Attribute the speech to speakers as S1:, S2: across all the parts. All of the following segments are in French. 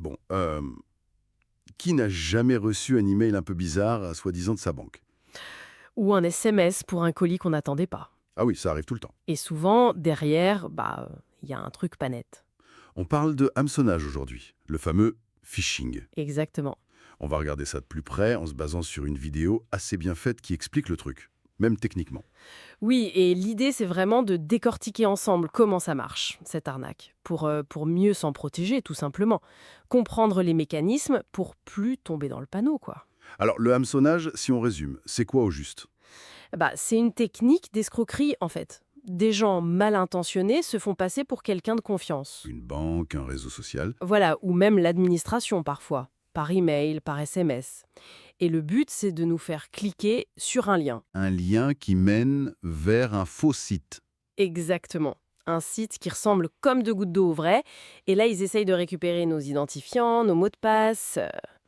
S1: Bon, qui n'a jamais reçu un email un peu bizarre, soi-disant de sa banque?
S2: Ou un SMS pour un colis qu'on n'attendait pas.
S1: Ah oui, ça arrive tout le temps.
S2: Et souvent, derrière, il y a un truc pas net.
S1: On parle de hameçonnage aujourd'hui, le fameux phishing.
S2: Exactement.
S1: On va regarder ça de plus près en se basant sur une vidéo assez bien faite qui explique le truc, même techniquement.
S2: Oui, et l'idée, c'est vraiment de décortiquer ensemble comment ça marche, cette arnaque, pour mieux s'en protéger, tout simplement. Comprendre les mécanismes pour plus tomber dans le panneau, quoi.
S1: Alors, le hameçonnage, si on résume, c'est quoi au juste?
S2: C'est une technique d'escroquerie, en fait. Des gens mal intentionnés se font passer pour quelqu'un de confiance.
S1: Une banque, un réseau social?
S2: Voilà, ou même l'administration parfois, par email, par SMS. Et le but, c'est de nous faire cliquer sur un lien.
S1: Un lien qui mène vers un faux site.
S2: Exactement. Un site qui ressemble comme deux gouttes d'eau au vrai. Et là, ils essayent de récupérer nos identifiants, nos mots de passe.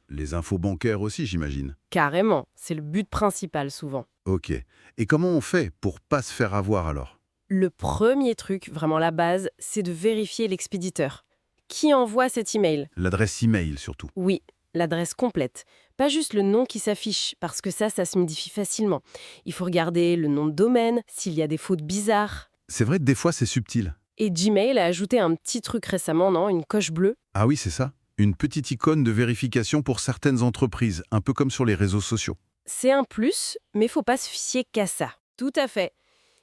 S1: Les infos bancaires aussi, j'imagine.
S2: Carrément, c'est le but principal souvent.
S1: Ok. Et comment on fait pour pas se faire avoir alors?
S2: Le premier truc, vraiment la base, c'est de vérifier l'expéditeur. Qui envoie cet email?
S1: L'adresse email surtout.
S2: Oui, l'adresse complète. Pas juste le nom qui s'affiche, parce que ça se modifie facilement. Il faut regarder le nom de domaine, s'il y a des fautes bizarres.
S1: C'est vrai que des fois c'est subtil.
S2: Et Gmail a ajouté un petit truc récemment, non? Une coche bleue.
S1: Ah oui, c'est ça. Une petite icône de vérification pour certaines entreprises, un peu comme sur les réseaux sociaux.
S2: C'est un plus, mais faut pas se fier qu'à ça. Tout à fait.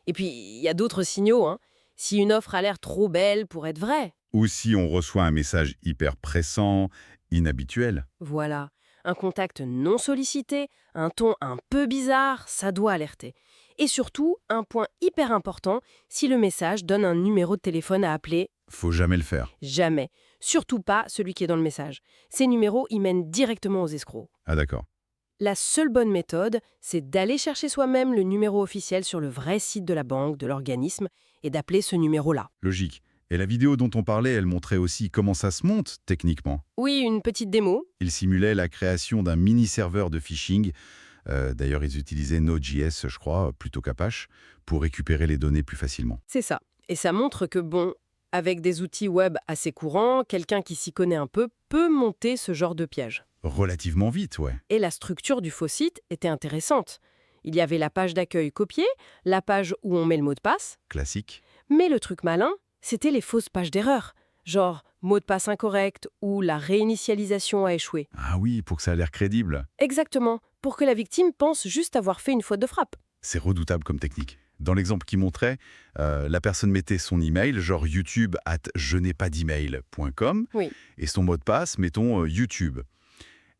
S2: Et puis, il y a d'autres signaux, hein. Si une offre a l'air trop belle pour être vraie.
S1: Ou si on reçoit un message hyper pressant, inhabituel.
S2: Voilà. Un contact non sollicité, un ton un peu bizarre, ça doit alerter. Et surtout, un point hyper important, si le message donne un numéro de téléphone à appeler,
S1: Faut jamais le faire.
S2: jamais. Surtout pas celui qui est dans le message. Ces numéros y mènent directement aux escrocs.
S1: Ah d'accord.
S2: La seule bonne méthode, c'est d'aller chercher soi-même le numéro officiel sur le vrai site de la banque, de l'organisme, et d'appeler ce numéro-là.
S1: Logique. Et la vidéo dont on parlait, elle montrait aussi comment ça se monte techniquement.
S2: Oui, une petite démo.
S1: Il simulait la création d'un mini-serveur de phishing. D'ailleurs, ils utilisaient Node.js, je crois, plutôt qu'Apache, pour récupérer les données plus facilement.
S2: C'est ça. Et ça montre que, avec des outils web assez courants, quelqu'un qui s'y connaît un peu peut monter ce genre de piège.
S1: Relativement vite, ouais.
S2: Et la structure du faux site était intéressante. Il y avait la page d'accueil copiée, la page où on met le mot de passe,
S1: Classique.
S2: mais le truc malin, c'était les fausses pages d'erreur, genre mot de passe incorrect ou la réinitialisation a échoué.
S1: Ah oui, pour que ça a l'air crédible.
S2: Exactement, pour que la victime pense juste avoir fait une faute de frappe.
S1: C'est redoutable comme technique. Dans l'exemple qu'il montrait, la personne mettait son email, genre youtube@je-n'ai-pas-d'email.com,
S2: Oui.
S1: et son mot de passe, mettons YouTube.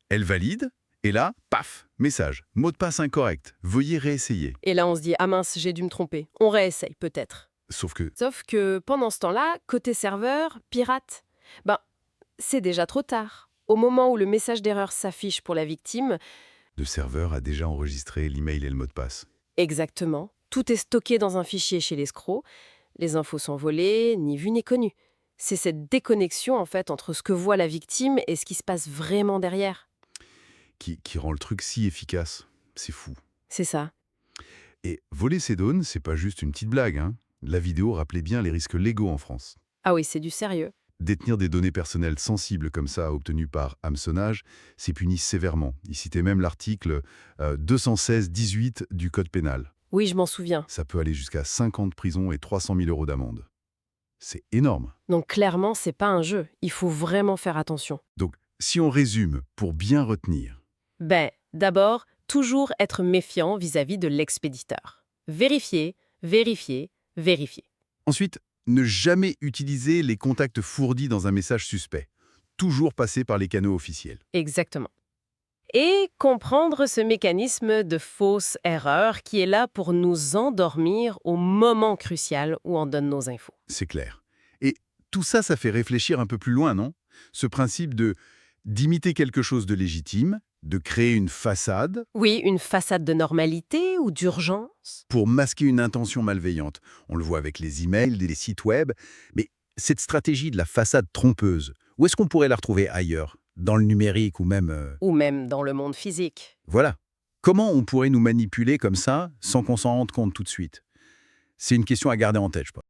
S1: Elle valide, et là, paf, message. Mot de passe incorrect. Veuillez réessayer.
S2: Et là, on se dit, ah mince, j'ai dû me tromper. On réessaye peut-être.
S1: Sauf que,
S2: Sauf que pendant ce temps-là, côté serveur, pirate, c'est déjà trop tard. Au moment où le message d'erreur s'affiche pour la victime,
S1: le serveur a déjà enregistré l'email et le mot de passe.
S2: exactement, tout est stocké dans un fichier chez l'escroc, les infos sont volées, ni vues ni connues. C'est cette déconnexion, en fait, entre ce que voit la victime et ce qui se passe vraiment derrière.
S1: Qui rend le truc si efficace. C'est fou.
S2: C'est ça.
S1: Et voler ces données, c'est pas juste une petite blague, hein. La vidéo rappelait bien les risques légaux en France.
S2: Ah oui, c'est du sérieux.
S1: Détenir des données personnelles sensibles comme ça, obtenues par hameçonnage, c'est puni sévèrement. Il citait même l'article 216-18 du Code pénal.
S2: Oui, je m'en souviens.
S1: Ça peut aller jusqu'à 5 ans de prison et 300 000 € d'amende. C'est énorme.
S2: Donc clairement, c'est pas un jeu. Il faut vraiment faire attention.
S1: Donc, si on résume, pour bien retenir,
S2: D'abord, toujours être méfiant vis-à-vis de l'expéditeur. Vérifier, vérifier, vérifier.
S1: ensuite, ne jamais utiliser les contacts fournis dans un message suspect. Toujours passer par les canaux officiels.
S2: Exactement. Et comprendre ce mécanisme de fausse erreur qui est là pour nous endormir au moment crucial où on donne nos infos.
S1: C'est clair. Et tout ça, ça fait réfléchir un peu plus loin, non? Ce principe d'imiter quelque chose de légitime, de créer une façade
S2: Oui, une façade de normalité ou d'urgence.
S1: pour masquer une intention malveillante. On le voit avec les emails, les sites web. Mais cette stratégie de la façade trompeuse, où est-ce qu'on pourrait la retrouver ailleurs? Dans le numérique ou même...
S2: Ou même dans le monde physique.
S1: Voilà. Comment on pourrait nous manipuler comme ça sans qu'on s'en rende compte tout de suite? C'est une question à garder en tête, je pense.